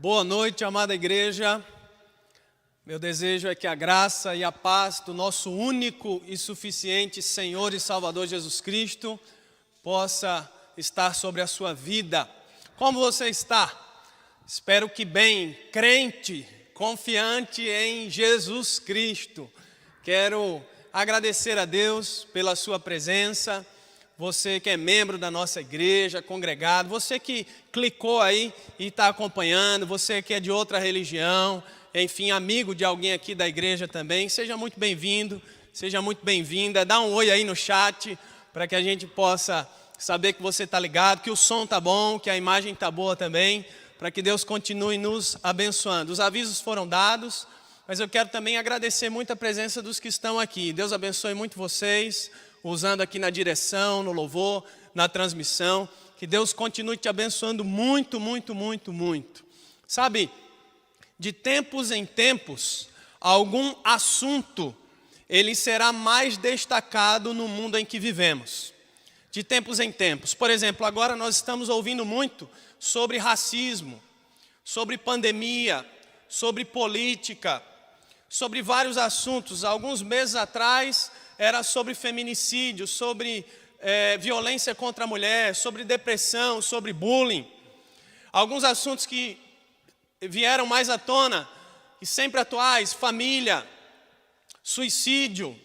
Boa noite, amada igreja. Meu desejo é que a graça e a paz do nosso único e suficiente Senhor e Salvador Jesus Cristo possa estar sobre a sua vida. Como você está? Espero que bem, crente, confiante em Jesus Cristo. Quero agradecer a Deus pela sua presença. Você que é membro da nossa igreja, congregado, você que clicou aí e está acompanhando, você que é de outra religião, enfim, amigo de alguém aqui da igreja também, seja muito bem-vindo, seja muito bem-vinda. Dá um oi aí no chat para que a gente possa saber que você está ligado, que o som está bom, que a imagem está boa também, para que Deus continue nos abençoando. Os avisos foram dados, mas eu quero também agradecer muito a presença dos que estão aqui. Deus abençoe muito vocês, usando aqui na direção, no louvor, na transmissão. Que Deus continue te abençoando muito, muito, muito, muito. Sabe, de tempos em tempos, algum assunto, ele será mais destacado no mundo em que vivemos. De tempos em tempos. Por exemplo, agora nós estamos ouvindo muito sobre racismo, sobre pandemia, sobre política, sobre vários assuntos. Alguns meses atrás era sobre feminicídio, sobre violência contra a mulher, sobre depressão, sobre bullying. Alguns assuntos que vieram mais à tona e sempre atuais: família, suicídio,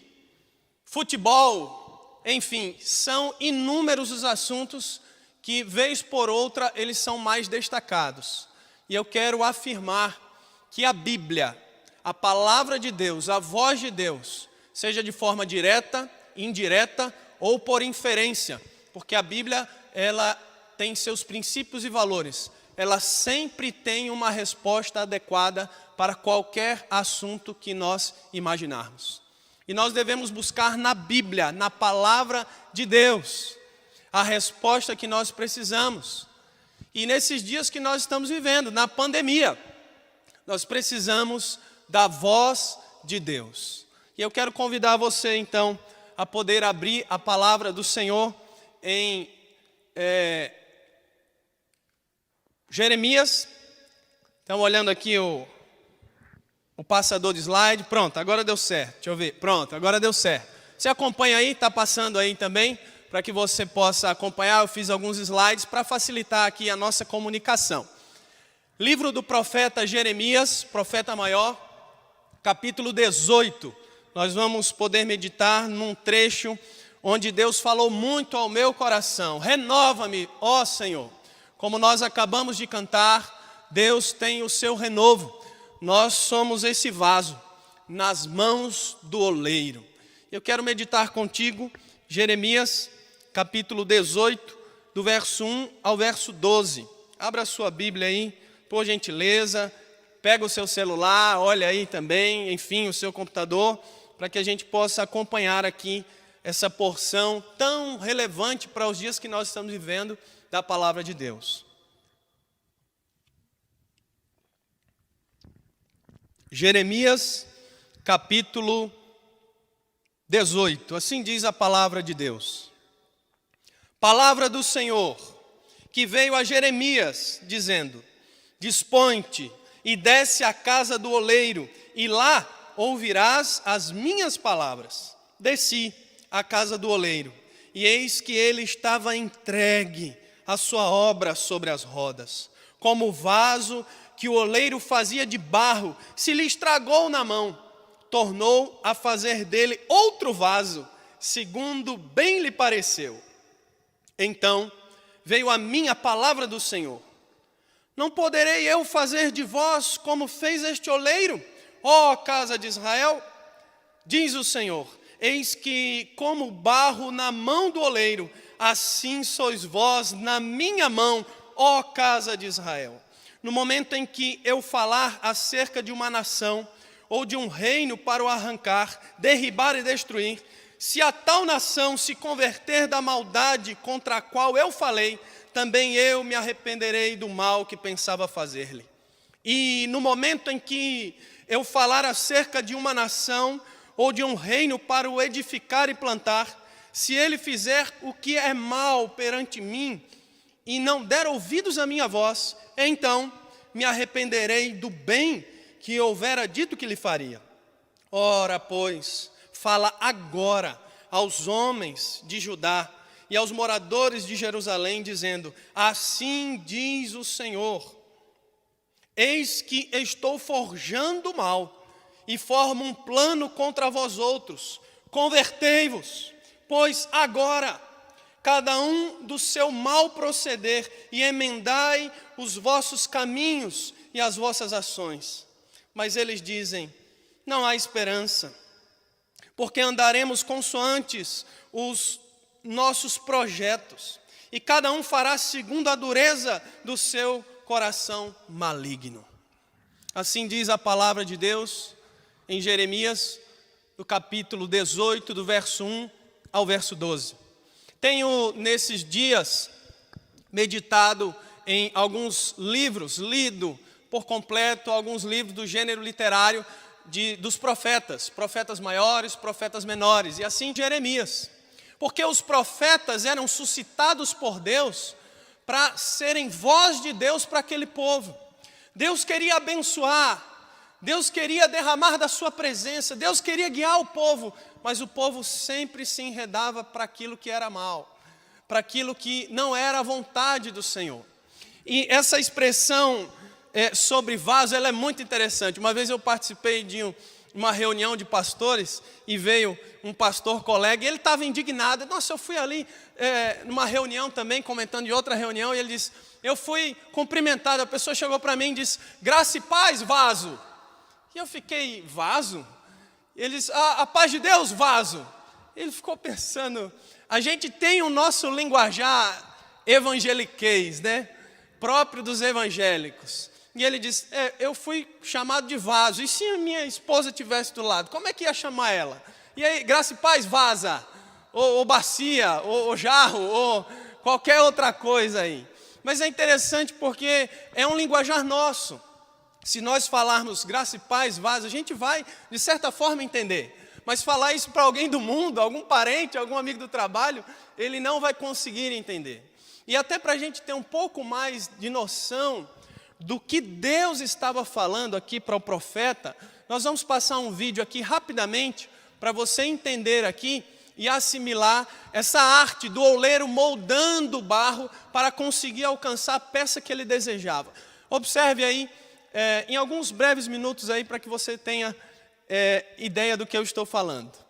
futebol, enfim, são inúmeros os assuntos que, vez por outra, eles são mais destacados. E eu quero afirmar que a Bíblia, a palavra de Deus, a voz de Deus, seja de forma direta, indireta ou por inferência, porque a Bíblia, ela tem seus princípios e valores. Ela sempre tem uma resposta adequada para qualquer assunto que nós imaginarmos. E nós devemos buscar na Bíblia, na palavra de Deus, a resposta que nós precisamos. E nesses dias que nós estamos vivendo, na pandemia, nós precisamos da voz de Deus. E eu quero convidar você, então, a poder abrir a palavra do Senhor em Jeremias. Estamos olhando aqui o passador de slide. Pronto, agora deu certo. Deixa eu ver. Pronto, agora deu certo. Você acompanha aí, está passando aí também, para que você possa acompanhar. Eu fiz alguns slides para facilitar aqui a nossa comunicação. Livro do profeta Jeremias, profeta maior, capítulo 18. Nós vamos poder meditar num trecho onde Deus falou muito ao meu coração. Renova-me, ó Senhor. Como nós acabamos de cantar, Deus tem o seu renovo. Nós somos esse vaso nas mãos do oleiro. Eu quero meditar contigo, Jeremias, capítulo 18, do verso 1 ao verso 12. Abra a sua Bíblia aí, por gentileza. Pega o seu celular, olha aí também, enfim, o seu computador, para que a gente possa acompanhar aqui essa porção tão relevante para os dias que nós estamos vivendo da palavra de Deus. Jeremias, capítulo 18, assim diz a palavra de Deus. Palavra do Senhor, que veio a Jeremias, dizendo: Dispõe-te e desce à casa do oleiro, e lá ouvirás as minhas palavras. Desci à casa do oleiro, e eis que ele estava entregue à sua obra sobre as rodas. Como o vaso que o oleiro fazia de barro se lhe estragou na mão, tornou a fazer dele outro vaso, segundo bem lhe pareceu. Então veio a mim a palavra do Senhor: Não poderei eu fazer de vós como fez este oleiro, ó casa de Israel? Diz o Senhor: Eis que, como barro na mão do oleiro, assim sois vós na minha mão, ó casa de Israel. No momento em que eu falar acerca de uma nação, ou de um reino para o arrancar, derribar e destruir, se a tal nação se converter da maldade contra a qual eu falei, também eu me arrependerei do mal que pensava fazer-lhe. E no momento em que eu falar acerca de uma nação ou de um reino para o edificar e plantar, se ele fizer o que é mal perante mim e não der ouvidos à minha voz, então me arrependerei do bem que houvera dito que lhe faria. Ora, pois, fala agora aos homens de Judá e aos moradores de Jerusalém, dizendo: assim diz o Senhor, eis que estou forjando mal e formo um plano contra vós outros. Convertei-vos, pois agora, cada um do seu mau proceder, e emendai os vossos caminhos e as vossas ações. Mas eles dizem: não há esperança, porque andaremos consoantes os nossos projetos, e cada um fará segundo a dureza do seu coração maligno. Assim diz a palavra de Deus em Jeremias, no capítulo 18, do verso 1 ao verso 12. Tenho, nesses dias, meditado em alguns livros, lido por completo alguns livros do gênero literário dos profetas maiores, profetas menores, e assim Jeremias. Porque os profetas eram suscitados por Deus para serem voz de Deus para aquele povo. Deus queria abençoar, Deus queria derramar da sua presença, Deus queria guiar o povo, mas o povo sempre se enredava para aquilo que era mal, para aquilo que não era a vontade do Senhor. E essa expressão sobre vaso, ela é muito interessante. Uma vez eu participei de uma reunião de pastores e veio um pastor colega e ele estava indignado. Nossa, eu fui ali numa reunião também, comentando de outra reunião, e ele disse: eu fui cumprimentado, a pessoa chegou para mim e disse: graça e paz, vaso. E eu fiquei: vaso? Ele disse: a paz de Deus, vaso. Ele ficou pensando, a gente tem o nosso linguajar evangeliquez, né? Próprio dos evangélicos. E ele disse: eu fui chamado de vaso, e se a minha esposa estivesse do lado, como é que ia chamar ela? E aí, graça e paz, vaza, ou bacia, ou jarro, ou qualquer outra coisa aí. Mas é interessante porque é um linguajar nosso. Se nós falarmos graça e paz, vaza, a gente vai, de certa forma, entender. Mas falar isso para alguém do mundo, algum parente, algum amigo do trabalho, ele não vai conseguir entender. E até para a gente ter um pouco mais de noção do que Deus estava falando aqui para o profeta, nós vamos passar um vídeo aqui rapidamente, para você entender aqui e assimilar essa arte do oleiro moldando o barro para conseguir alcançar a peça que ele desejava. Observe aí, em alguns breves minutos aí, para que você tenha ideia do que eu estou falando.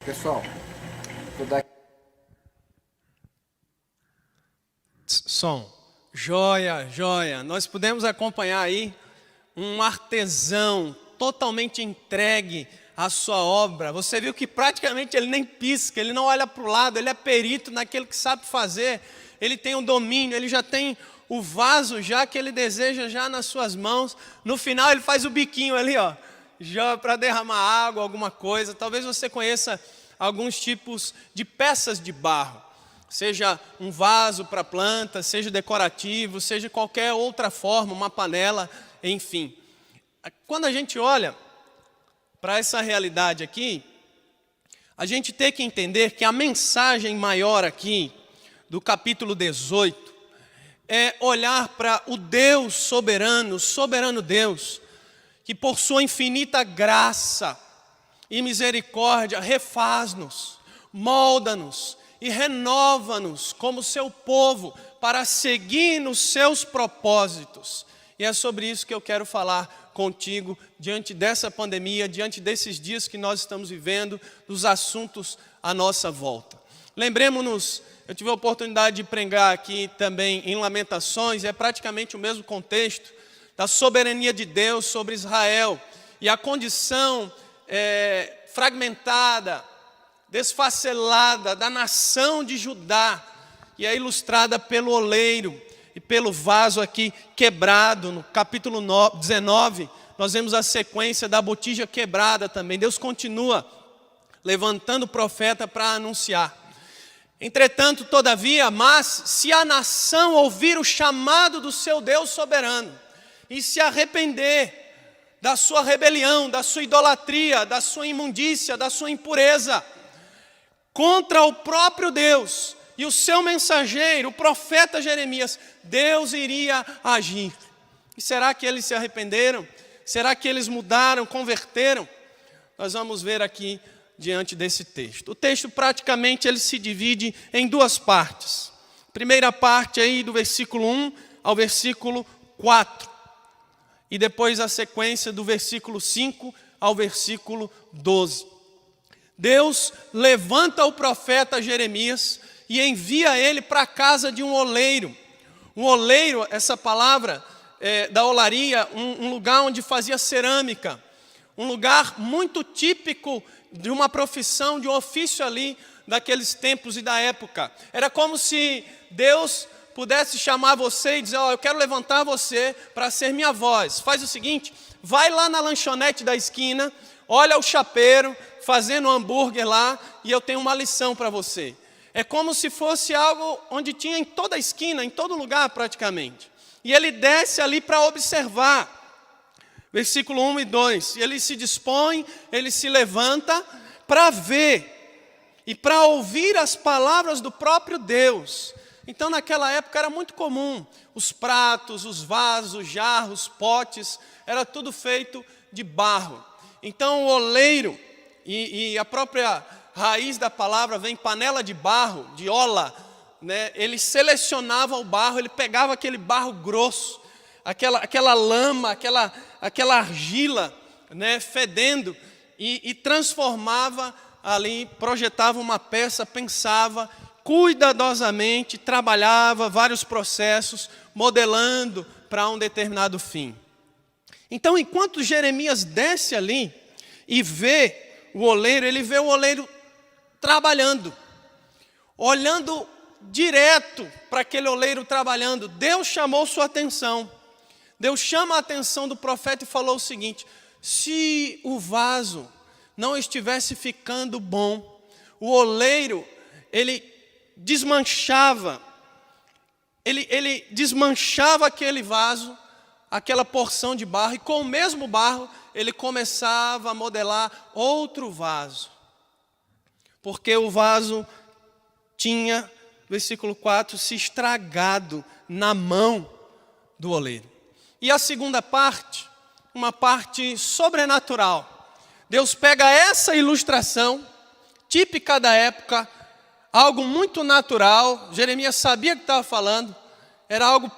Pessoal, vou dar... Som. Joia, joia. Nós pudemos acompanhar aí um artesão totalmente entregue à sua obra. Você viu que praticamente ele nem pisca, ele não olha para o lado, ele é perito naquilo que sabe fazer. Ele tem um domínio, ele já tem o vaso já que ele deseja já nas suas mãos. No final ele faz o biquinho ali, ó, já para derramar água, alguma coisa. Talvez você conheça alguns tipos de peças de barro. Seja um vaso para planta, seja decorativo, seja qualquer outra forma, uma panela, enfim. Quando a gente olha para essa realidade aqui, a gente tem que entender que a mensagem maior aqui, do capítulo 18, é olhar para o Deus soberano, soberano Deus, que por sua infinita graça e misericórdia refaz-nos, molda-nos, e renova-nos como seu povo para seguir nos seus propósitos. E é sobre isso que eu quero falar contigo diante dessa pandemia, diante desses dias que nós estamos vivendo, dos assuntos à nossa volta. Lembremos-nos, eu tive a oportunidade de pregar aqui também em Lamentações, é praticamente o mesmo contexto da soberania de Deus sobre Israel e a condição fragmentada, desfacelada da nação de Judá, e é ilustrada pelo oleiro e pelo vaso aqui quebrado. No capítulo 19, nós vemos a sequência da botija quebrada também. Deus continua levantando o profeta para anunciar. Entretanto, todavia, mas se a nação ouvir o chamado do seu Deus soberano e se arrepender da sua rebelião, da sua idolatria, da sua imundícia, da sua impureza, contra o próprio Deus e o seu mensageiro, o profeta Jeremias, Deus iria agir. E será que eles se arrependeram? Será que eles mudaram, converteram? Nós vamos ver aqui diante desse texto. O texto praticamente ele se divide em duas partes. Primeira parte aí do versículo 1 ao versículo 4. E depois a sequência do versículo 5 ao versículo 12. Deus levanta o profeta Jeremias e envia ele para a casa de um oleiro. Um oleiro, essa palavra da olaria, um lugar onde fazia cerâmica. Um lugar muito típico de uma profissão, de um ofício ali daqueles tempos e da época. Era como se Deus pudesse chamar você e dizer, eu quero levantar você para ser minha voz. Faz o seguinte, vai lá na lanchonete da esquina, olha o chapeiro fazendo um hambúrguer lá e eu tenho uma lição para você. É como se fosse algo onde tinha em toda a esquina, em todo lugar praticamente. E ele desce ali para observar. Versículo 1 e 2. E ele se dispõe, ele se levanta para ver e para ouvir as palavras do próprio Deus. Então naquela época era muito comum. Os pratos, os vasos, os jarros, potes, era tudo feito de barro. Então o oleiro, e a própria raiz da palavra vem panela de barro, de ola, né? Ele selecionava o barro, ele pegava aquele barro grosso, aquela lama, aquela argila, né, fedendo, e transformava ali, projetava uma peça, pensava, cuidadosamente, trabalhava vários processos, modelando para um determinado fim. Então, enquanto Jeremias desce ali e vê o oleiro, ele vê o oleiro trabalhando, olhando direto para aquele oleiro trabalhando. Deus chamou sua atenção. Deus chama a atenção do profeta e falou o seguinte: se o vaso não estivesse ficando bom, o oleiro, ele desmanchava aquele vaso, aquela porção de barro, e com o mesmo barro ele começava a modelar outro vaso. Porque o vaso tinha, versículo 4, se estragado na mão do oleiro. E a segunda parte, uma parte sobrenatural. Deus pega essa ilustração, típica da época, algo muito natural. Jeremias sabia o que estava falando, era algo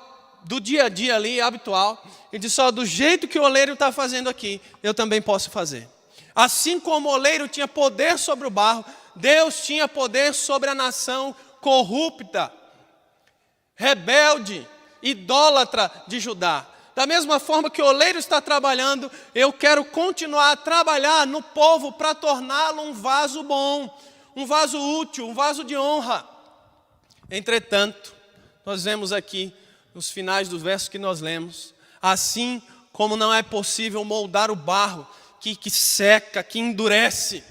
do dia a dia ali, habitual. Ele disse, do jeito que o oleiro está fazendo aqui, eu também posso fazer. Assim como o oleiro tinha poder sobre o barro, Deus tinha poder sobre a nação corrupta, rebelde, idólatra de Judá. Da mesma forma que o oleiro está trabalhando, eu quero continuar a trabalhar no povo para torná-lo um vaso bom, um vaso útil, um vaso de honra. Entretanto, nós vemos aqui, nos finais dos versos que nós lemos, assim como não é possível moldar o barro que seca, que endurece,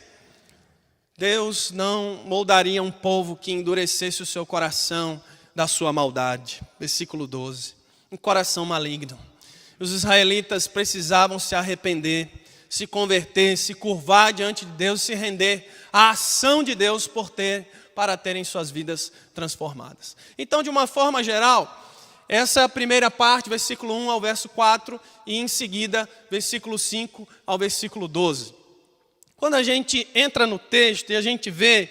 Deus não moldaria um povo que endurecesse o seu coração da sua maldade. Versículo 12. Um coração maligno. Os israelitas precisavam se arrepender, se converter, se curvar diante de Deus, se render à ação de Deus para terem suas vidas transformadas. Então, de uma forma geral, essa é a primeira parte, versículo 1 ao verso 4, e em seguida, versículo 5 ao versículo 12. Quando a gente entra no texto e a gente vê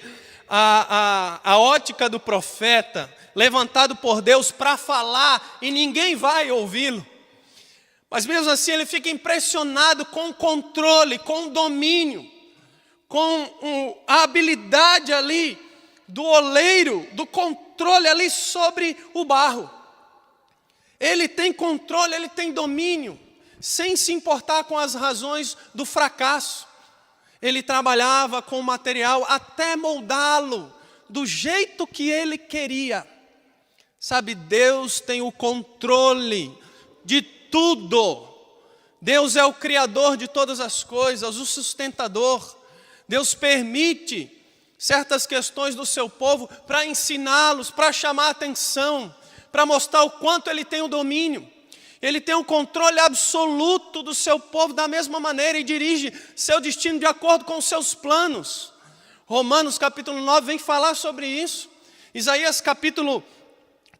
a ótica do profeta levantado por Deus para falar e ninguém vai ouvi-lo, mas mesmo assim ele fica impressionado com o controle, com o domínio, com a habilidade ali do oleiro, do controle ali sobre o barro. Ele tem controle, ele tem domínio, sem se importar com as razões do fracasso. Ele trabalhava com o material até moldá-lo do jeito que ele queria. Sabe, Deus tem o controle de tudo. Deus é o criador de todas as coisas, o sustentador. Deus permite certas questões do seu povo para ensiná-los, para chamar a atenção, para mostrar o quanto ele tem o domínio. Ele tem o controle absoluto do seu povo da mesma maneira e dirige seu destino de acordo com os seus planos. Romanos capítulo 9 vem falar sobre isso. Isaías capítulo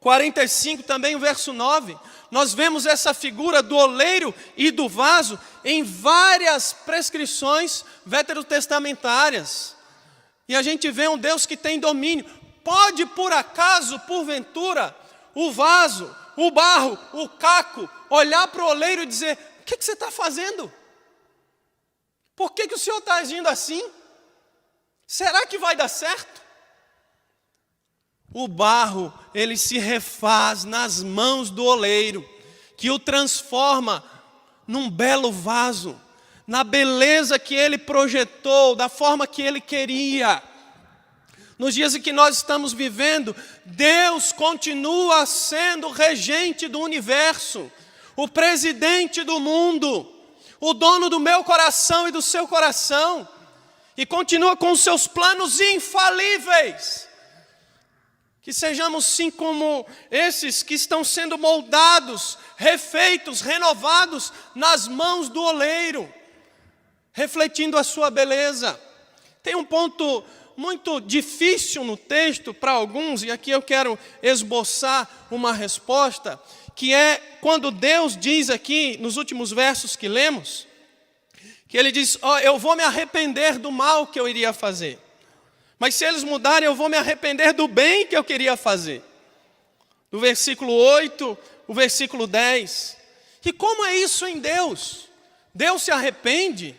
45 também, o verso 9. Nós vemos essa figura do oleiro e do vaso em várias prescrições veterotestamentárias. E a gente vê um Deus que tem domínio. Pode por acaso, porventura, o vaso, o barro, o caco, olhar para o oleiro e dizer: o que você está fazendo? Por que o senhor está agindo assim? Será que vai dar certo? O barro, ele se refaz nas mãos do oleiro, que o transforma num belo vaso, na beleza que ele projetou, da forma que ele queria. Nos dias em que nós estamos vivendo, Deus continua sendo o regente do universo, o presidente do mundo, o dono do meu coração e do seu coração, e continua com os seus planos infalíveis. Que sejamos sim como esses que estão sendo moldados, refeitos, renovados nas mãos do oleiro, refletindo a sua beleza. Tem um ponto muito difícil no texto para alguns, e aqui eu quero esboçar uma resposta, que é quando Deus diz aqui, nos últimos versos que lemos, que ele diz: eu vou me arrepender do mal que eu iria fazer, mas se eles mudarem, eu vou me arrepender do bem que eu queria fazer. Do versículo 8, o versículo 10. E como é isso em Deus? Deus se arrepende?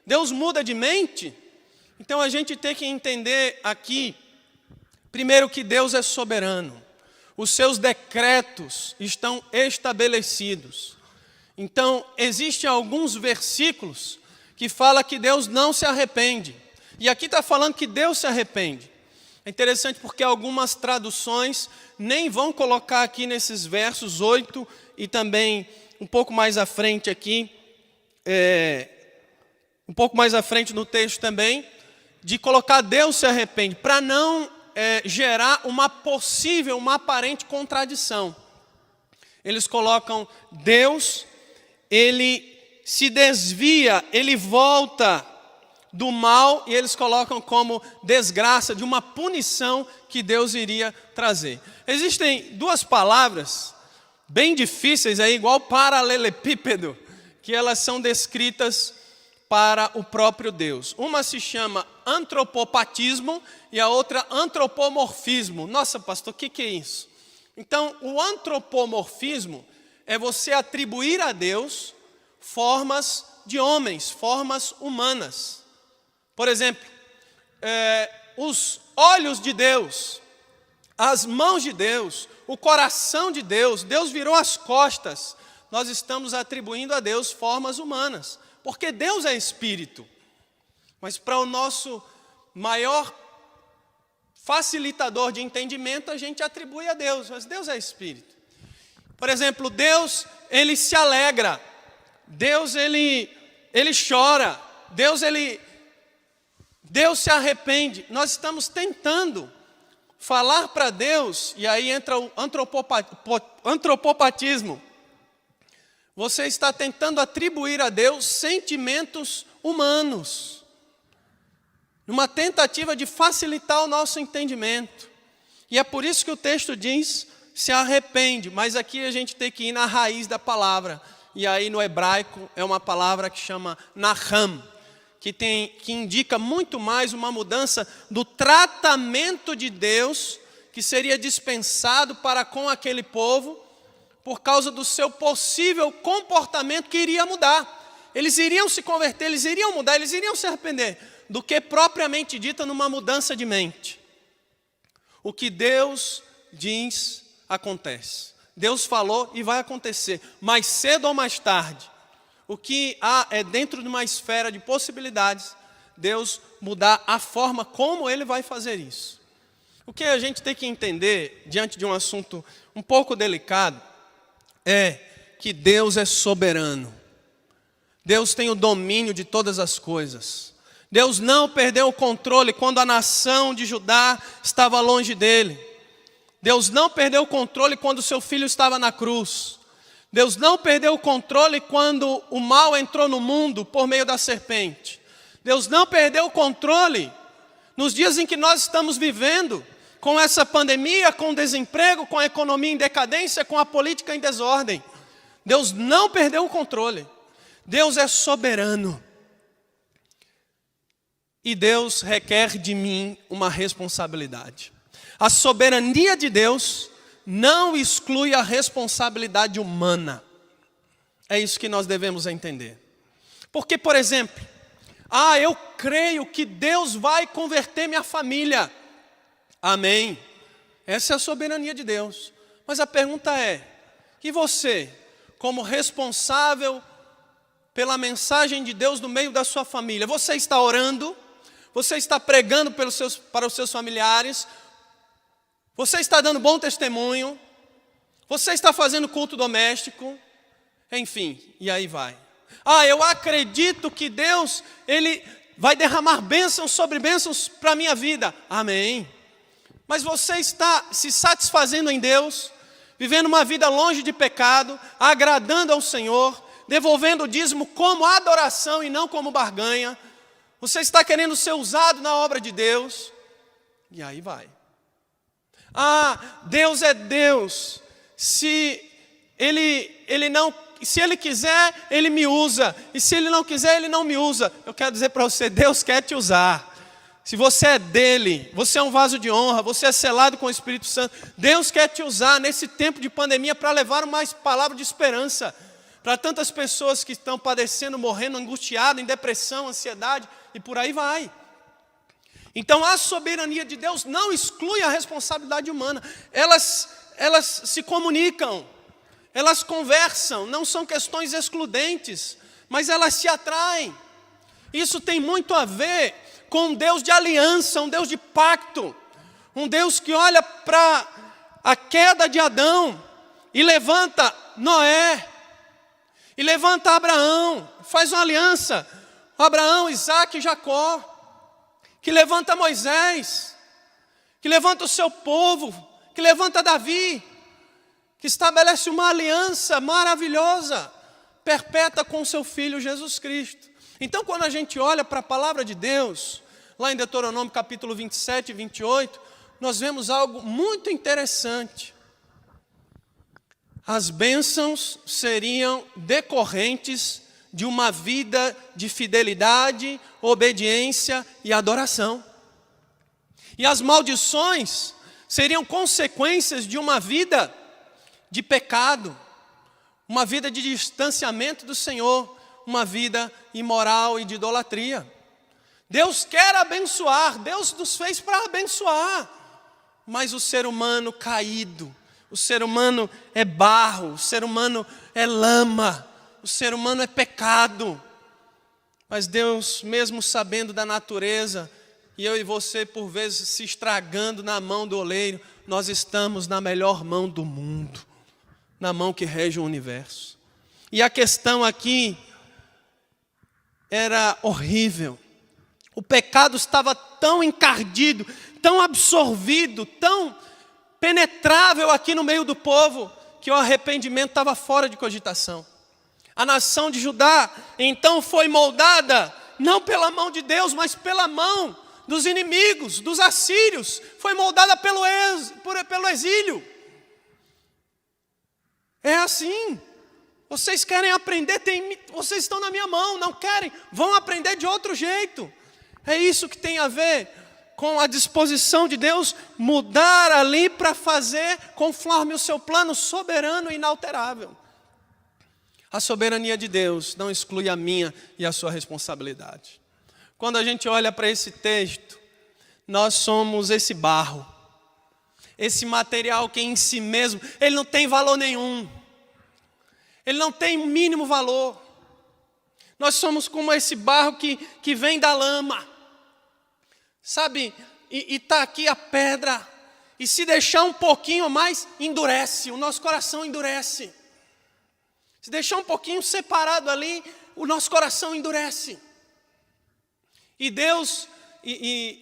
Deus muda de mente? Então a gente tem que entender aqui, primeiro, que Deus é soberano. Os seus decretos estão estabelecidos. Então, existem alguns versículos que falam que Deus não se arrepende. E aqui está falando que Deus se arrepende. É interessante porque algumas traduções nem vão colocar aqui nesses versos 8 e também um pouco mais à frente aqui, um pouco mais à frente no texto também, de colocar Deus se arrepende, para não gerar uma possível, uma aparente contradição. Eles colocam Deus, ele se desvia, ele volta do mal, e eles colocam como desgraça de uma punição que Deus iria trazer. Existem duas palavras bem difíceis, igual paralelepípedo, que elas são descritas para o próprio Deus. Uma se chama antropopatismo e a outra antropomorfismo. Nossa, pastor, o que é isso? Então, o antropomorfismo é você atribuir a Deus formas de homens, formas humanas. Por exemplo, os olhos de Deus, as mãos de Deus, o coração de Deus, Deus virou as costas. Nós estamos atribuindo a Deus formas humanas, porque Deus é espírito. Mas para o nosso maior facilitador de entendimento, a gente atribui a Deus, mas Deus é espírito. Por exemplo, Deus, Ele se alegra, Deus, Ele chora, Deus se arrepende. Nós estamos tentando falar para Deus, e aí entra o antropopatismo. Você está tentando atribuir a Deus sentimentos humanos, numa tentativa de facilitar o nosso entendimento. E é por isso que o texto diz, se arrepende, mas aqui a gente tem que ir na raiz da palavra. E aí no hebraico é uma palavra que chama naham, que indica muito mais uma mudança do tratamento de Deus que seria dispensado para com aquele povo por causa do seu possível comportamento que iria mudar. Eles iriam se converter, eles iriam mudar, eles iriam se arrepender, do que propriamente dita numa mudança de mente. O que Deus diz acontece. Deus falou e vai acontecer, mais cedo ou mais tarde. O que há é dentro de uma esfera de possibilidades, Deus mudar a forma como Ele vai fazer isso. O que a gente tem que entender, diante de um assunto um pouco delicado, é que Deus é soberano. Deus tem o domínio de todas as coisas. Deus não perdeu o controle quando a nação de Judá estava longe dele. Deus não perdeu o controle quando seu filho estava na cruz. Deus não perdeu o controle quando o mal entrou no mundo por meio da serpente. Deus não perdeu o controle nos dias em que nós estamos vivendo, com essa pandemia, com o desemprego, com a economia em decadência, com a política em desordem. Deus não perdeu o controle. Deus é soberano. E Deus requer de mim uma responsabilidade. A soberania de Deus não exclui a responsabilidade humana. É isso que nós devemos entender. Porque, por exemplo, eu creio que Deus vai converter minha família. Amém. Essa é a soberania de Deus. Mas a pergunta é, e você, como responsável pela mensagem de Deus no meio da sua família, você está orando? Você está pregando para os seus familiares? Você está dando bom testemunho? Você está fazendo culto doméstico? Enfim, e aí vai. Eu acredito que Deus, Ele vai derramar bênçãos sobre bênçãos para a minha vida. Amém. Mas você está se satisfazendo em Deus, vivendo uma vida longe de pecado, agradando ao Senhor, devolvendo o dízimo como adoração e não como barganha. Você está querendo ser usado na obra de Deus. E aí vai. Deus é Deus. Se Ele quiser, Ele me usa. E se Ele não quiser, Ele não me usa. Eu quero dizer para você, Deus quer te usar. Se você é dele, você é um vaso de honra, você é selado com o Espírito Santo. Deus quer te usar nesse tempo de pandemia para levar uma palavra de esperança para tantas pessoas que estão padecendo, morrendo, angustiadas, em depressão, ansiedade e por aí vai. Então a soberania de Deus não exclui a responsabilidade humana. Elas se comunicam, elas conversam, não são questões excludentes, mas elas se atraem. Isso tem muito a ver com um Deus de aliança, um Deus de pacto, um Deus que olha para a queda de Adão e levanta Noé, e levanta Abraão, faz uma aliança, Abraão, Isaque e Jacó, que levanta Moisés, que levanta o seu povo, que levanta Davi, que estabelece uma aliança maravilhosa, perpétua com o seu Filho Jesus Cristo. Então, quando a gente olha para a palavra de Deus, lá em Deuteronômio capítulo 27 e 28, nós vemos algo muito interessante. As bênçãos seriam decorrentes de uma vida de fidelidade, obediência e adoração. E as maldições seriam consequências de uma vida de pecado, uma vida de distanciamento do Senhor, uma vida imoral e de idolatria. Deus quer abençoar, Deus nos fez para abençoar. Mas o ser humano caído, o ser humano é barro, o ser humano é lama, o ser humano é pecado. Mas Deus, mesmo sabendo da natureza, e eu e você por vezes se estragando na mão do oleiro, nós estamos na melhor mão do mundo, na mão que rege o universo. E a questão aqui era horrível. O pecado estava tão encardido, tão absorvido, tão penetrável aqui no meio do povo, que o arrependimento estava fora de cogitação. A nação de Judá, então, foi moldada, não pela mão de Deus, mas pela mão dos inimigos, dos assírios. Foi moldada pelo exílio. É assim. Vocês querem aprender, vocês estão na minha mão, não querem? Vão aprender de outro jeito. É isso que tem a ver com a disposição de Deus mudar ali para fazer conforme o seu plano soberano e inalterável. A soberania de Deus não exclui a minha e a sua responsabilidade. Quando a gente olha para esse texto, nós somos esse barro, esse material que em si mesmo, ele não tem valor nenhum. Ele não tem o mínimo valor. Nós somos como esse barro que vem da lama. Sabe, e está aqui a pedra, e se deixar um pouquinho mais, endurece, o nosso coração endurece. Se deixar um pouquinho separado ali, o nosso coração endurece. E Deus,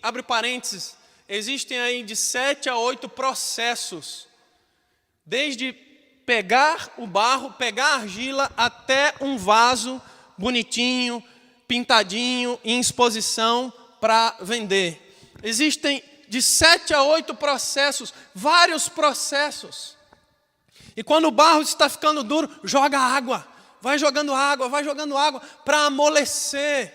abre parênteses, existem aí de 7 a 8 processos, desde pegar o barro, pegar a argila, até um vaso bonitinho, pintadinho, em exposição, para vender. Existem de 7 a 8 processos, vários processos. E quando o barro está ficando duro, joga água, vai jogando água para amolecer,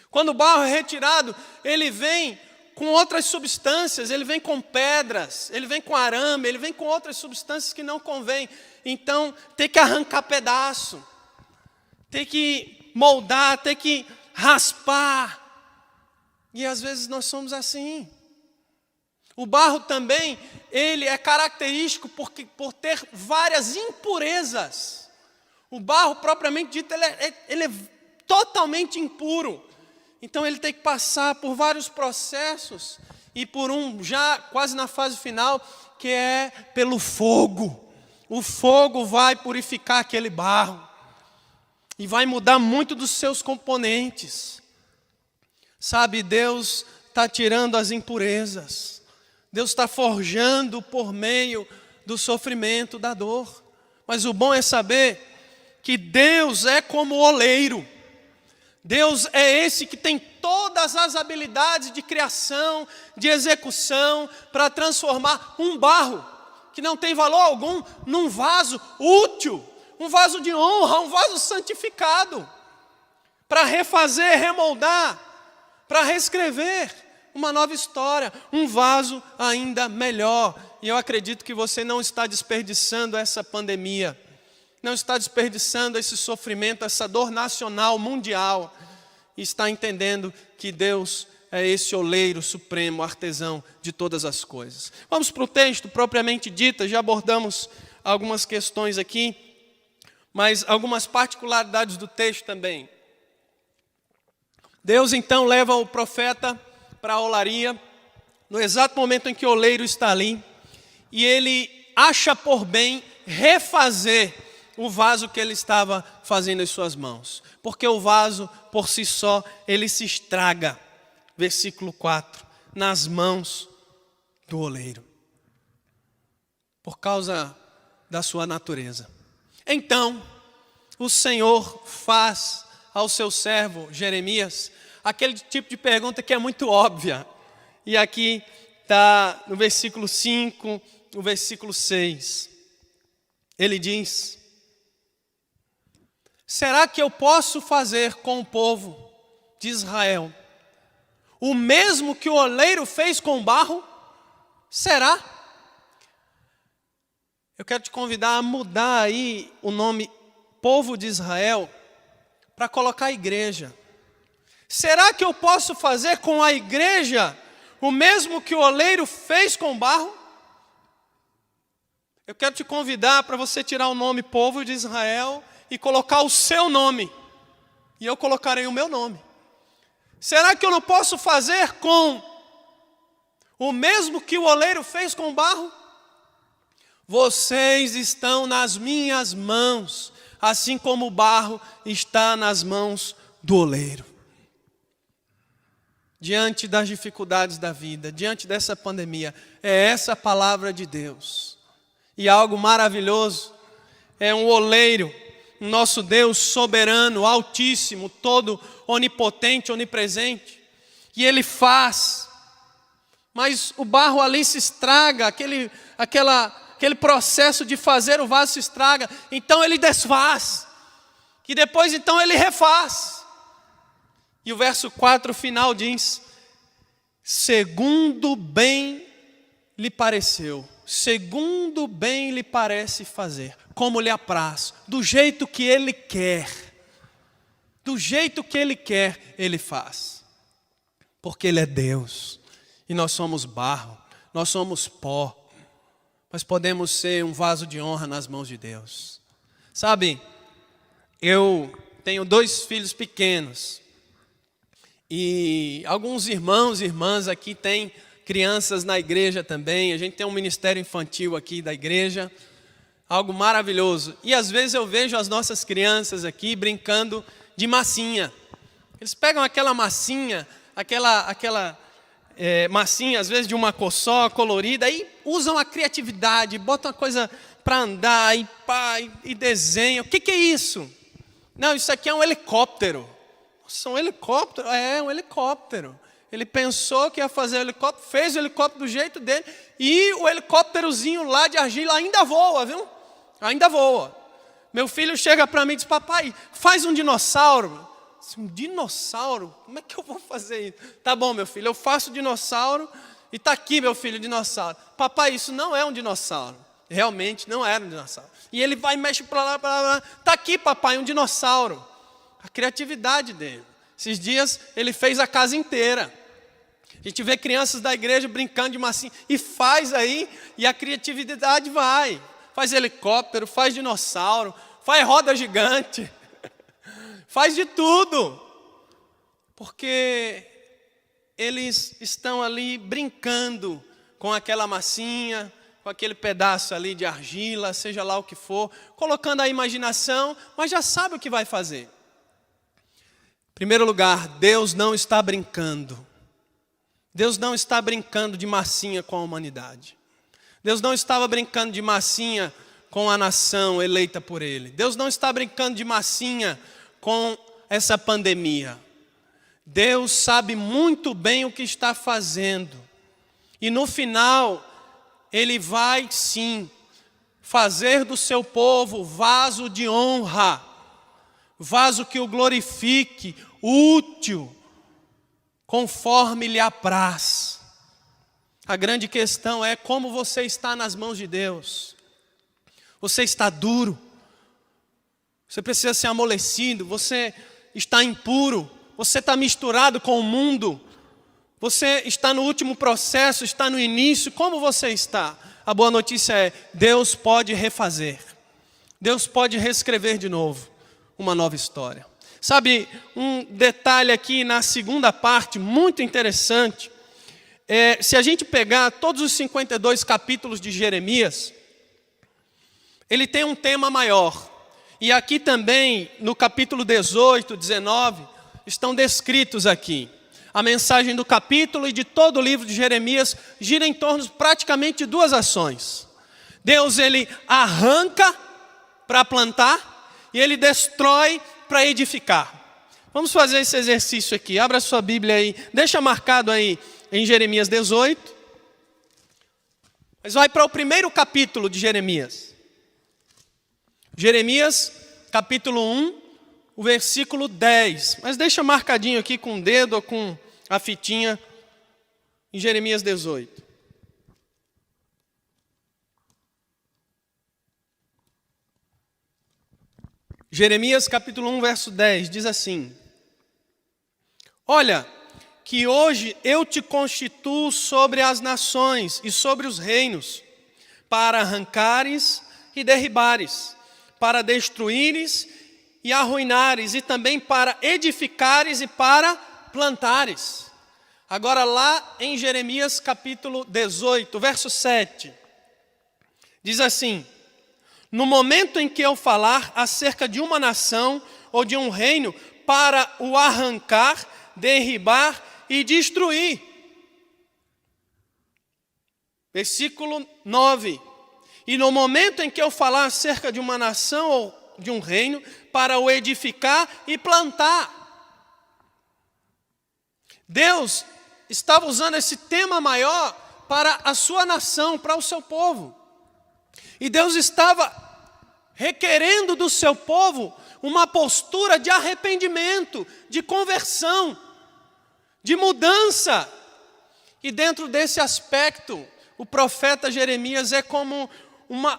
Quando o barro é retirado, ele vem com outras substâncias, ele vem com pedras, ele vem com arame, ele vem com outras substâncias que não convém. Então, tem que arrancar pedaço, tem que moldar, tem que raspar. E às vezes nós somos assim. O barro também, ele é característico por ter várias impurezas. O barro, propriamente dito, ele é totalmente impuro. Então ele tem que passar por vários processos, e por um já quase na fase final, que é pelo fogo. O fogo vai purificar aquele barro e vai mudar muito dos seus componentes. Sabe, Deus está tirando as impurezas. Deus está forjando por meio do sofrimento, da dor. Mas o bom é saber que Deus é como o oleiro. Deus é esse que tem todas as habilidades de criação, de execução, para transformar um barro, que não tem valor algum, num vaso útil, um vaso de honra, um vaso santificado, para refazer, remoldar, para reescrever uma nova história, um vaso ainda melhor. E eu acredito que você não está desperdiçando essa pandemia, não está desperdiçando esse sofrimento, essa dor nacional, mundial, e está entendendo que Deus é esse oleiro supremo, artesão de todas as coisas. Vamos para o texto propriamente dito, já abordamos algumas questões aqui, mas algumas particularidades do texto também. Deus então leva o profeta para a olaria, no exato momento em que o oleiro está ali, e ele acha por bem refazer o vaso que ele estava fazendo em suas mãos. Porque o vaso, por si só, ele se estraga. Versículo 4, nas mãos do oleiro. Por causa da sua natureza. Então, o Senhor faz ao seu servo Jeremias aquele tipo de pergunta que é muito óbvia. E aqui está no versículo 5, no versículo 6. Ele diz: será que eu posso fazer com o povo de Israel o mesmo que o oleiro fez com o barro? Será? Eu quero te convidar a mudar aí o nome povo de Israel para colocar a igreja. Será que eu posso fazer com a igreja o mesmo que o oleiro fez com o barro? Eu quero te convidar para você tirar o nome povo de Israel e colocar o seu nome. E eu colocarei o meu nome. Será que eu não posso fazer com o mesmo que o oleiro fez com o barro? Vocês estão nas minhas mãos, assim como o barro está nas mãos do oleiro. Diante das dificuldades da vida, diante dessa pandemia, é essa a palavra de Deus. E algo maravilhoso, é um oleiro, nosso Deus soberano, altíssimo, todo onipotente, onipresente, e Ele faz, mas o barro ali se estraga, aquele processo de fazer o vaso se estraga, então Ele desfaz, e depois então Ele refaz. E o verso 4 final diz, segundo bem lhe pareceu, segundo bem lhe parece fazer, como lhe apraz, do jeito que Ele quer, do jeito que Ele quer, Ele faz. Porque Ele é Deus, e nós somos barro, nós somos pó, mas podemos ser um vaso de honra nas mãos de Deus. Sabe, eu tenho 2 filhos pequenos, e alguns irmãos e irmãs aqui têm crianças na igreja também. A gente tem um ministério infantil aqui da igreja, algo maravilhoso. E às vezes eu vejo as nossas crianças aqui brincando de massinha. Eles pegam aquela massinha, aquela massinha às vezes de uma cor só, colorida, e usam a criatividade, botam a coisa para andar e desenham. O que é isso? Não, isso aqui é um helicóptero. Nossa, um helicóptero? É, um helicóptero. Ele pensou que ia fazer o helicóptero, fez o helicóptero do jeito dele, e o helicópterozinho lá de argila ainda voa, viu? Ainda voa. Meu filho chega para mim e diz, papai, faz um dinossauro. Um dinossauro? Como é que eu vou fazer isso? Tá bom, meu filho, eu faço o dinossauro, e está aqui, meu filho, o dinossauro. Papai, isso não é um dinossauro. Realmente não era um dinossauro. E ele vai e mexe para lá, para lá. Está aqui, papai, um dinossauro. A criatividade dele. Esses dias ele fez a casa inteira. A gente vê crianças da igreja brincando de massinha. E faz aí, e a criatividade vai. Faz helicóptero, faz dinossauro, faz roda gigante. Faz de tudo. Porque eles estão ali brincando com aquela massinha, com aquele pedaço ali de argila, seja lá o que for, colocando a imaginação, mas já sabe o que vai fazer. Em primeiro lugar, Deus não está brincando. Deus não está brincando de massinha com a humanidade. Deus não estava brincando de massinha com a nação eleita por Ele. Deus não está brincando de massinha com essa pandemia. Deus sabe muito bem o que está fazendo. E no final, Ele vai sim fazer do seu povo vaso de honra. Vaso que o glorifique, útil, conforme lhe apraz. A grande questão é como você está nas mãos de Deus. Você está duro, você precisa ser amolecido, você está impuro, você está misturado com o mundo, você está no último processo, está no início, como você está? A boa notícia é, Deus pode refazer, Deus pode reescrever de novo uma nova história. Sabe, um detalhe aqui na segunda parte, muito interessante, se a gente pegar todos os 52 capítulos de Jeremias, ele tem um tema maior. E aqui também, no capítulo 18, 19, estão descritos aqui. A mensagem do capítulo e de todo o livro de Jeremias gira em torno praticamente de 2 ações. Deus, Ele arranca para plantar e Ele destrói para edificar. Vamos fazer esse exercício aqui. Abra sua Bíblia aí. Deixa marcado aí em Jeremias 18. Mas vai para o primeiro capítulo de Jeremias. Jeremias, capítulo 1, o versículo 10. Mas deixa marcadinho aqui com o dedo ou com a fitinha em Jeremias 18. Jeremias capítulo 1, verso 10, diz assim: olha, que hoje eu te constituo sobre as nações e sobre os reinos, para arrancares e derribares, para destruíres e arruinares, e também para edificares e para plantares. Agora lá em Jeremias capítulo 18, verso 7, diz assim: no momento em que eu falar acerca de uma nação ou de um reino, para o arrancar, derribar e destruir. Versículo 9. E no momento em que eu falar acerca de uma nação ou de um reino, para o edificar e plantar. Deus estava usando esse tema maior para a sua nação, para o seu povo. E Deus estava requerendo do seu povo uma postura de arrependimento, de conversão, de mudança. E dentro desse aspecto, o profeta Jeremias é como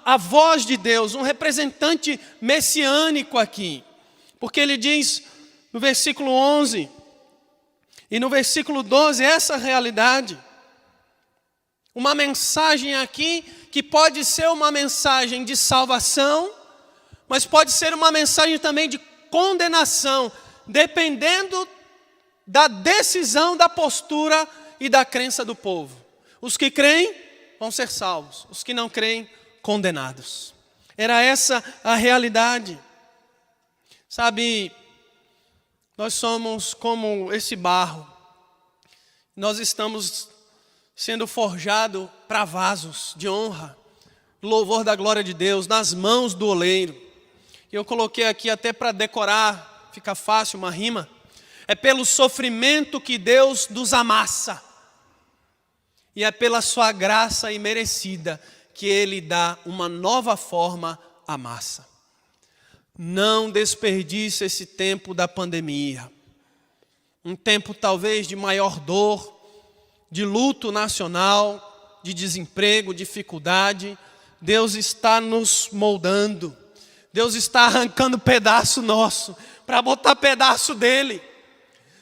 a voz de Deus, um representante messiânico aqui. Porque ele diz no versículo 11 e no versículo 12, essa realidade. Uma mensagem aqui que pode ser uma mensagem de salvação, mas pode ser uma mensagem também de condenação, dependendo da decisão, da postura e da crença do povo. Os que creem vão ser salvos, os que não creem, condenados. Era essa a realidade. Sabe, nós somos como esse barro. Nós estamos sendo forjados para vasos de honra, louvor da glória de Deus, nas mãos do oleiro. E eu coloquei aqui até para decorar, fica fácil, uma rima. É pelo sofrimento que Deus nos amassa. E é pela sua graça imerecida que Ele dá uma nova forma à massa. Não desperdice esse tempo da pandemia. Um tempo talvez de maior dor, de luto nacional, de desemprego, dificuldade. Deus está nos moldando. Deus está arrancando pedaço nosso para botar pedaço dele.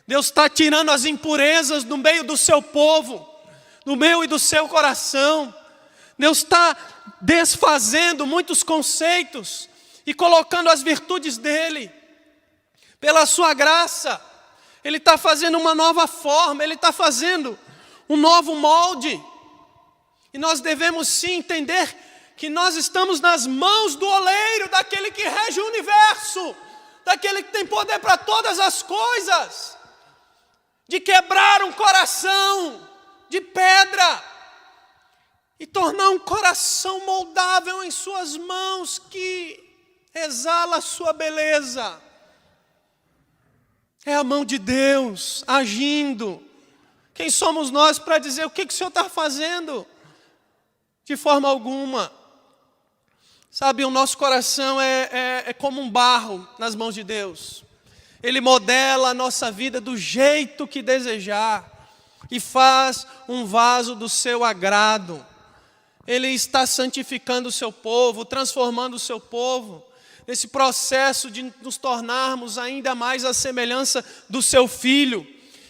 Deus está tirando as impurezas do meio do seu povo, do meu e do seu coração. Deus está desfazendo muitos conceitos e colocando as virtudes dele. Pela sua graça, Ele está fazendo uma nova forma, Ele está fazendo um novo molde. E nós devemos sim entender que nós estamos nas mãos do oleiro, daquele que rege o universo, daquele que tem poder para todas as coisas, de quebrar um coração de pedra e tornar um coração moldável em suas mãos, que exala a sua beleza. É a mão de Deus agindo. Quem somos nós para dizer o que o Senhor está fazendo? De forma alguma. Sabe, o nosso coração é como um barro nas mãos de Deus. Ele modela a nossa vida do jeito que desejar e faz um vaso do seu agrado. Ele está santificando o seu povo, transformando o seu povo, nesse processo de nos tornarmos ainda mais a semelhança do seu Filho.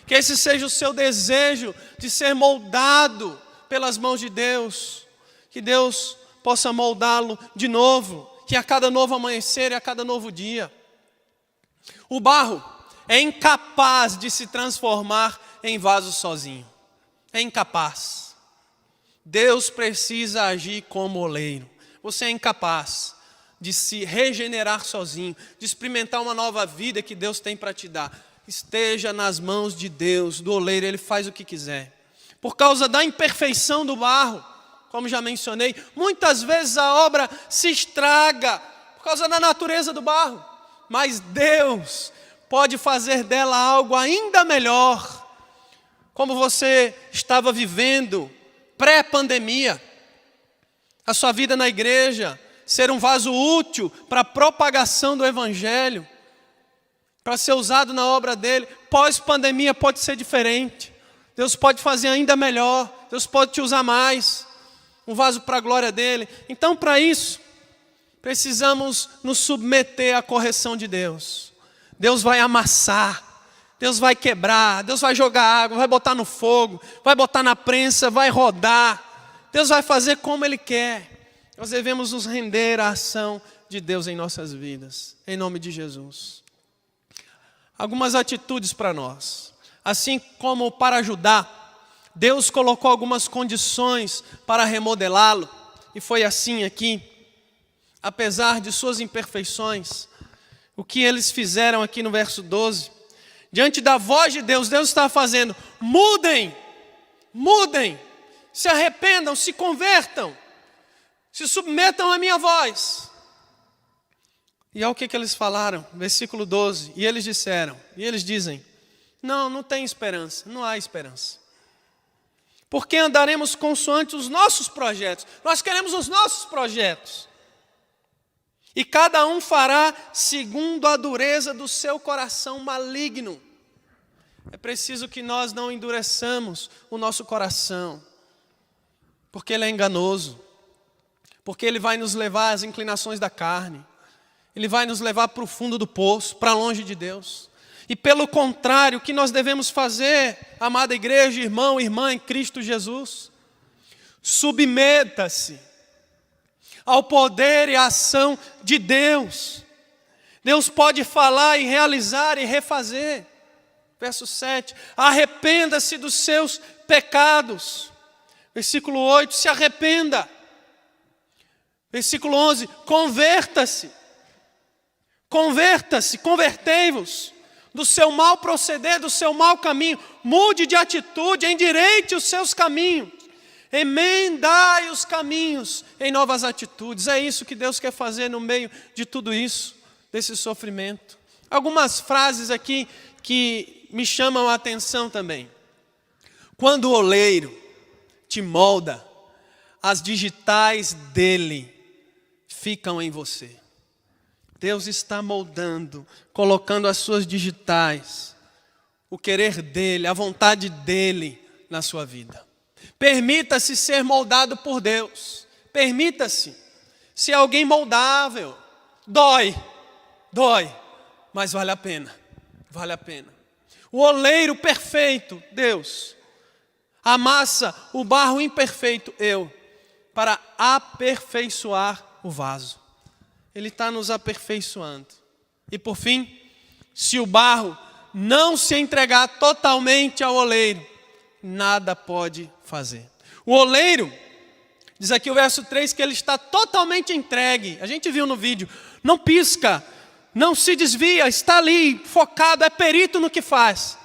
Que esse seja o seu desejo de ser moldado pelas mãos de Deus. Que Deus possa moldá-lo de novo, que a cada novo amanhecer e a cada novo dia. O barro é incapaz de se transformar em vaso sozinho. É incapaz. Deus precisa agir como oleiro. Você é incapaz de se regenerar sozinho, de experimentar uma nova vida que Deus tem para te dar. Esteja nas mãos de Deus, do oleiro, Ele faz o que quiser. Por causa da imperfeição do barro, como já mencionei, muitas vezes a obra se estraga por causa da natureza do barro. Mas Deus pode fazer dela algo ainda melhor. Como você estava vivendo pré-pandemia, a sua vida na igreja, ser um vaso útil para a propagação do Evangelho, para ser usado na obra dele. Pós-pandemia pode ser diferente. Deus pode fazer ainda melhor. Deus pode te usar mais. Um vaso para a glória dele. Então, para isso, precisamos nos submeter à correção de Deus. Deus vai amassar, Deus vai quebrar, Deus vai jogar água, vai botar no fogo, vai botar na prensa, vai rodar. Deus vai fazer como Ele quer. Nós devemos nos render à ação de Deus em nossas vidas, em nome de Jesus. Algumas atitudes para nós. Assim como para Judá, Deus colocou algumas condições para remodelá-lo, e foi assim aqui. Apesar de suas imperfeições, o que eles fizeram aqui no verso 12, diante da voz de Deus, Deus está fazendo: mudem, mudem, se arrependam, se convertam, se submetam à minha voz. E é o que eles falaram, versículo 12, e eles disseram, e eles dizem: não tem esperança, não há esperança. Porque andaremos consoante os nossos projetos, nós queremos os nossos projetos. E cada um fará segundo a dureza do seu coração maligno. É preciso que nós não endureçamos o nosso coração, porque ele é enganoso, porque ele vai nos levar às inclinações da carne, ele vai nos levar para o fundo do poço, para longe de Deus. E pelo contrário, o que nós devemos fazer, amada igreja, irmão, irmã em Cristo Jesus? Submeta-se ao poder e à ação de Deus. Deus pode falar e realizar e refazer. Verso 7, arrependa-se dos seus pecados. Versículo 8, se arrependa. Versículo 11, converta-se. Converta-se, convertei-vos do seu mau proceder, do seu mau caminho. Mude de atitude, endireite os seus caminhos. Emendai os caminhos em novas atitudes. É isso que Deus quer fazer no meio de tudo isso, desse sofrimento. Algumas frases aqui que me chamam a atenção também. Quando o oleiro te molda, as digitais dele ficam em você. Deus está moldando, colocando as suas digitais, o querer dele, a vontade dele na sua vida. Permita-se ser moldado por Deus. Permita-se ser alguém moldável. Dói, mas vale a pena. Vale a pena. O oleiro perfeito, Deus, amassa o barro imperfeito, eu, para aperfeiçoar o vaso. Ele está nos aperfeiçoando. E por fim, se o barro não se entregar totalmente ao oleiro, nada pode fazer. O oleiro, diz aqui o verso 3, que ele está totalmente entregue. A gente viu no vídeo, não pisca, não se desvia, está ali, focado, é perito no que faz.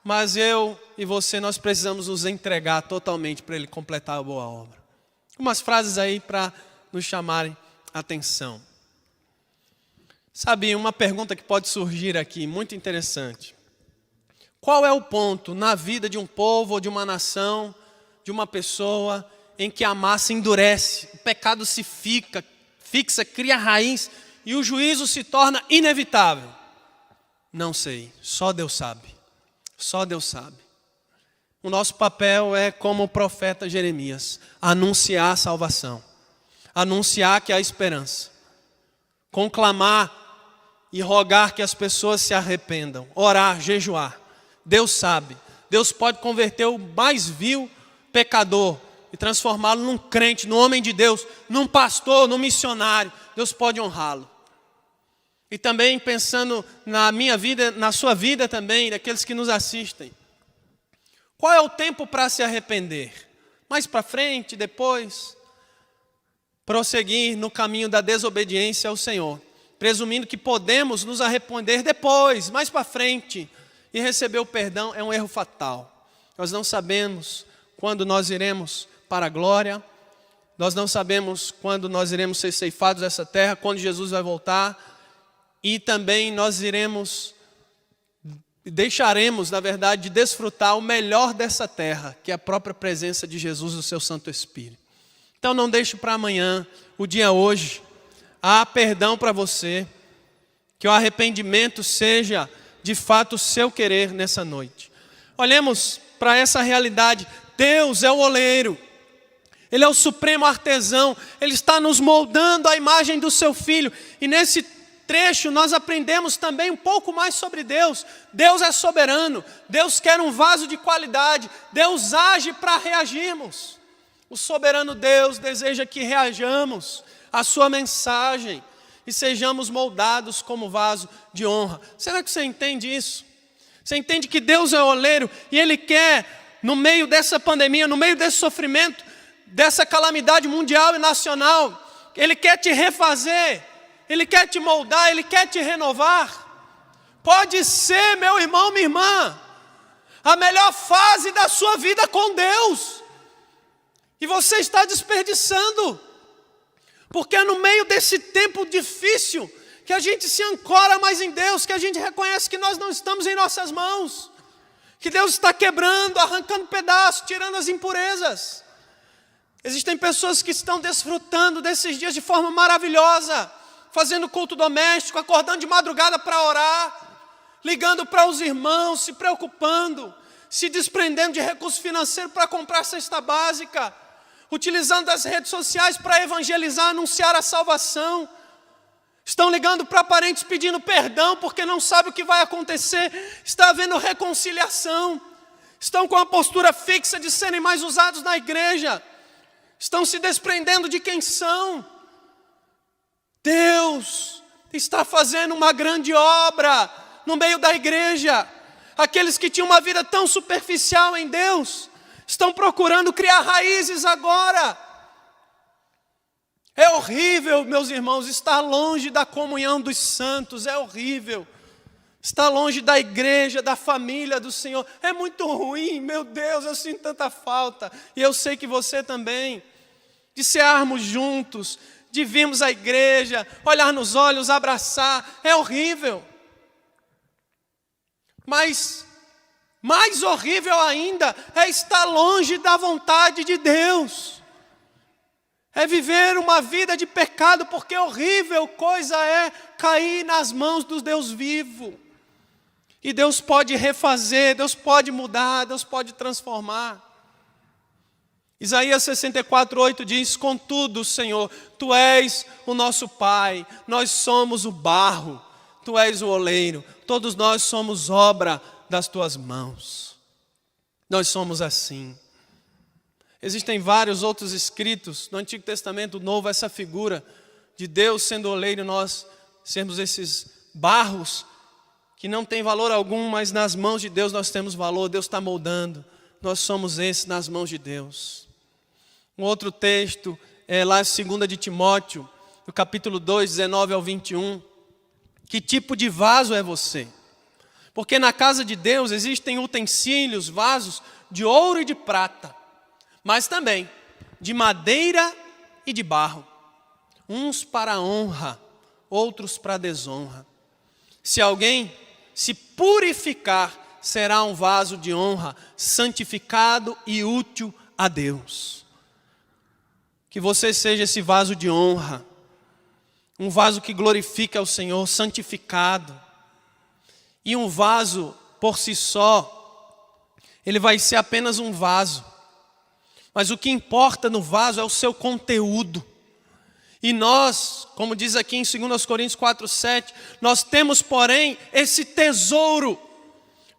Mas eu e você, nós precisamos nos entregar totalmente para ele completar a boa obra. Umas frases aí para nos chamarem a atenção. Sabe, uma pergunta que pode surgir aqui, muito interessante. Qual é o ponto na vida de um povo ou de uma nação, de uma pessoa, em que a massa endurece, o pecado se fixa, cria raiz e o juízo se torna inevitável? Não sei, só Deus sabe. Só Deus sabe. O nosso papel é, como o profeta Jeremias, anunciar a salvação, anunciar que há esperança, conclamar e rogar que as pessoas se arrependam, orar, jejuar. Deus sabe, Deus pode converter o mais vil pecador e transformá-lo num crente, num homem de Deus, num pastor, num missionário. Deus pode honrá-lo. E também pensando na minha vida, na sua vida também, daqueles que nos assistem. Qual é o tempo para se arrepender? Mais para frente, depois? Prosseguir no caminho da desobediência ao Senhor, presumindo que podemos nos arrepender depois, mais para frente, e receber o perdão, é um erro fatal. Nós não sabemos quando nós iremos para a glória, nós não sabemos quando nós iremos ser ceifados dessa terra, quando Jesus vai voltar, e também nós deixaremos, na verdade, de desfrutar o melhor dessa terra, que é a própria presença de Jesus e do seu Santo Espírito. Então não deixe para amanhã, o dia hoje. Há perdão para você, que o arrependimento seja de fato o seu querer nessa noite. Olhemos para essa realidade. Deus é o oleiro, Ele é o supremo artesão, Ele está nos moldando à imagem do seu Filho. E nesse trecho nós aprendemos também um pouco mais sobre Deus. Deus é soberano, Deus quer um vaso de qualidade, Deus age para reagirmos. O soberano Deus deseja que reajamos à sua mensagem e sejamos moldados como vaso de honra. Será que você entende isso? Você entende que Deus é oleiro e Ele quer, no meio dessa pandemia, no meio desse sofrimento, dessa calamidade mundial e nacional, Ele quer te refazer, Ele quer te moldar, Ele quer te renovar. Pode ser, meu irmão, minha irmã, a melhor fase da sua vida com Deus, e você está desperdiçando, porque é no meio desse tempo difícil que a gente se ancora mais em Deus, que a gente reconhece que nós não estamos em nossas mãos, que Deus está quebrando, arrancando pedaços, tirando as impurezas. Existem pessoas que estão desfrutando desses dias de forma maravilhosa, fazendo culto doméstico, acordando de madrugada para orar, ligando para os irmãos, se preocupando, se desprendendo de recurso financeiro para comprar cesta básica, utilizando as redes sociais para evangelizar, anunciar a salvação. Estão ligando para parentes pedindo perdão porque não sabe o que vai acontecer. Está havendo reconciliação. Estão com a postura fixa de serem mais usados na igreja. Estão se desprendendo de quem são. Deus está fazendo uma grande obra no meio da igreja. Aqueles que tinham uma vida tão superficial em Deus estão procurando criar raízes agora. É horrível, meus irmãos, estar longe da comunhão dos santos. É horrível estar longe da igreja, da família do Senhor. É muito ruim, meu Deus, eu sinto tanta falta. E eu sei que você também. De cearmos juntos, de virmos à igreja, olhar nos olhos, abraçar. É horrível. Mas mais horrível ainda é estar longe da vontade de Deus. É viver uma vida de pecado, porque horrível coisa é cair nas mãos do Deus vivo. E Deus pode refazer, Deus pode mudar, Deus pode transformar. Isaías 64:8 diz: contudo, Senhor, Tu és o nosso Pai, nós somos o barro, Tu és o oleiro, todos nós somos obra das Tuas mãos. Nós somos assim. Existem vários outros escritos no Antigo Testamento Novo, essa figura de Deus sendo oleiro, nós sermos esses barros que não tem valor algum, mas nas mãos de Deus nós temos valor. Deus está moldando, nós somos esses nas mãos de Deus. Um outro texto é lá em 2 de Timóteo, no capítulo 2, 19 ao 21. Que tipo de vaso é você? Porque na casa de Deus existem utensílios, vasos de ouro e de prata, mas também de madeira e de barro, uns para a honra, outros para a desonra. Se alguém se purificar, será um vaso de honra, santificado e útil a Deus. Que você seja esse vaso de honra, um vaso que glorifica ao Senhor, santificado. E um vaso por si só, ele vai ser apenas um vaso. Mas o que importa no vaso é o seu conteúdo. E nós, como diz aqui em 2 Coríntios 4:7, nós temos, porém, esse tesouro.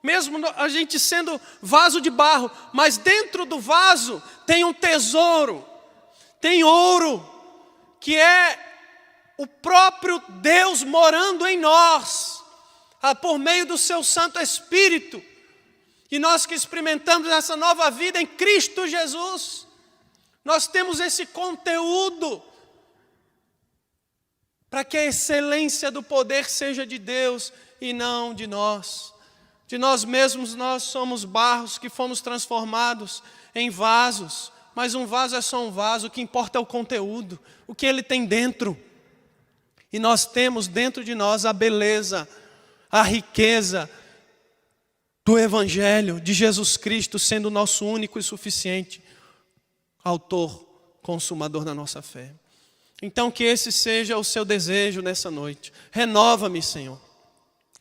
Mesmo a gente sendo vaso de barro, mas dentro do vaso tem um tesouro. Tem ouro, que é o próprio Deus morando em nós, por meio do seu Santo Espírito. E nós que experimentamos essa nova vida em Cristo Jesus, nós temos esse conteúdo para que a excelência do poder seja de Deus e não de nós. De nós mesmos nós somos barros que fomos transformados em vasos, mas um vaso é só um vaso, o que importa é o conteúdo, o que ele tem dentro. E nós temos dentro de nós a beleza, a riqueza do Evangelho de Jesus Cristo, sendo o nosso único e suficiente autor, consumador da nossa fé. Então que esse seja o seu desejo nessa noite. Renova-me, Senhor.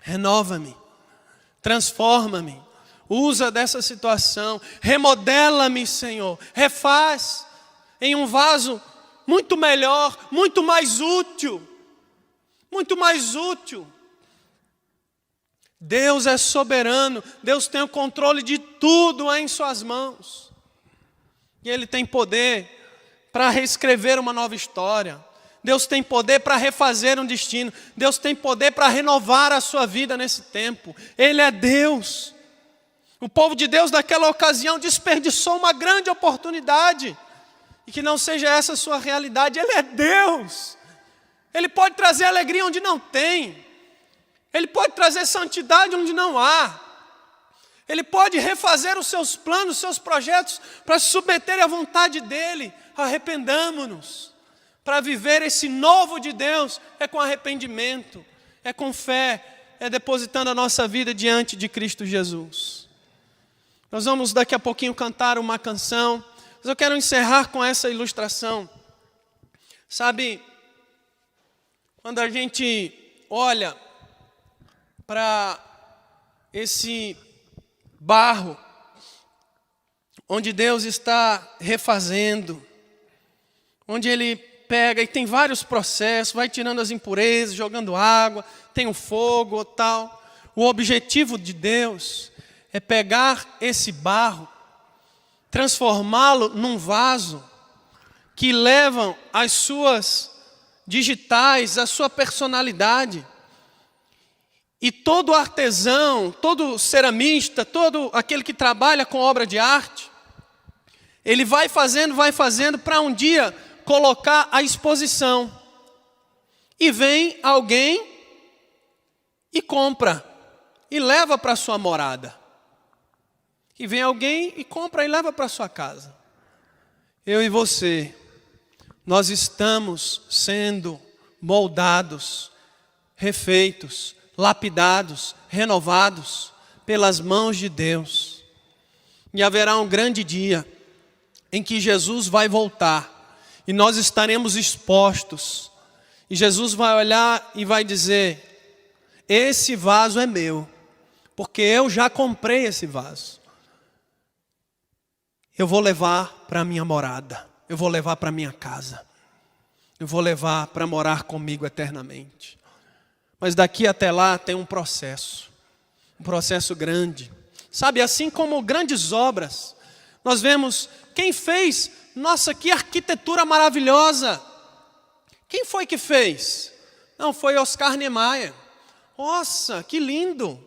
Renova-me. Transforma-me. Usa dessa situação. Remodela-me, Senhor. Refaz. em um vaso muito melhor, muito mais útil. Muito mais útil. Deus é soberano, Deus tem o controle de tudo em suas mãos. E Ele tem poder para reescrever uma nova história. Deus tem poder para refazer um destino. Deus tem poder para renovar a sua vida nesse tempo. Ele é Deus. O povo de Deus naquela ocasião desperdiçou uma grande oportunidade. E que não seja essa a sua realidade. Ele é Deus. Ele pode trazer alegria onde não tem. Ele pode trazer santidade onde não há. Ele pode refazer os seus planos, os seus projetos, para se submeter à vontade dEle. Arrependamo-nos. Para viver esse novo de Deus, é com arrependimento, é com fé, é depositando a nossa vida diante de Cristo Jesus. Nós vamos daqui a pouquinho cantar uma canção, mas eu quero encerrar com essa ilustração. Sabe, quando a gente olha para esse barro, onde Deus está refazendo, onde Ele pega e tem vários processos, vai tirando as impurezas, jogando água, tem o fogo ou tal. O objetivo de Deus é pegar esse barro, transformá-lo num vaso que levam as suas digitais, a sua personalidade. E todo artesão, todo ceramista, todo aquele que trabalha com obra de arte, ele vai fazendo para um dia colocar à exposição. E vem alguém e compra, e leva para a sua morada. E vem alguém e compra e leva para a sua casa. Eu e você, nós estamos sendo moldados, refeitos, lapidados, renovados pelas mãos de Deus. E haverá um grande dia em que Jesus vai voltar. E nós estaremos expostos. E Jesus vai olhar e vai dizer: esse vaso é meu, porque eu já comprei esse vaso. Eu vou levar para a minha morada. Eu vou levar para a minha casa. Eu vou levar para morar comigo eternamente. Mas daqui até lá tem um processo grande. Sabe, assim como grandes obras, nós vemos quem fez. Nossa, que arquitetura maravilhosa! Quem foi que fez? Não, foi Oscar Niemeyer. Nossa, que lindo!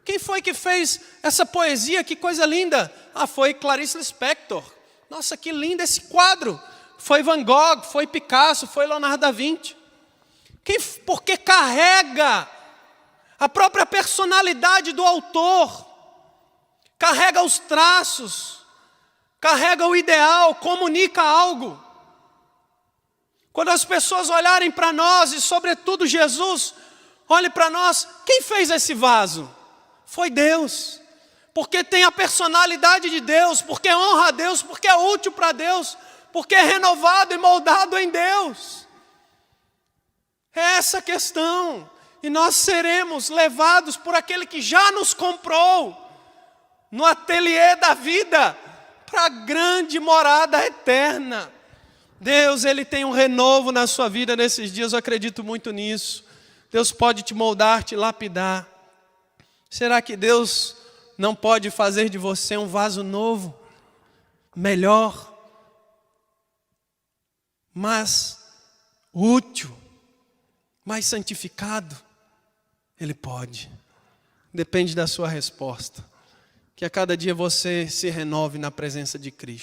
Quem foi que fez essa poesia? Que coisa linda! Ah, foi Clarice Lispector. Nossa, que lindo esse quadro! Foi Van Gogh, foi Picasso, foi Leonardo da Vinci. Porque carrega a própria personalidade do autor, carrega os traços, carrega o ideal, comunica algo. Quando as pessoas olharem para nós, e sobretudo Jesus, olhe para nós, quem fez esse vaso? Foi Deus. Porque tem a personalidade de Deus, porque honra a Deus, porque é útil para Deus, porque é renovado e moldado em Deus. É essa a questão. E nós seremos levados por aquele que já nos comprou no ateliê da vida, para a grande morada eterna. Deus, Ele tem um renovo na sua vida nesses dias, eu acredito muito nisso. Deus pode te moldar, te lapidar. Será que Deus não pode fazer de você um vaso novo, melhor, mais útil, mais santificado? Ele pode. Depende da sua resposta. Que a cada dia você se renove na presença de Cristo.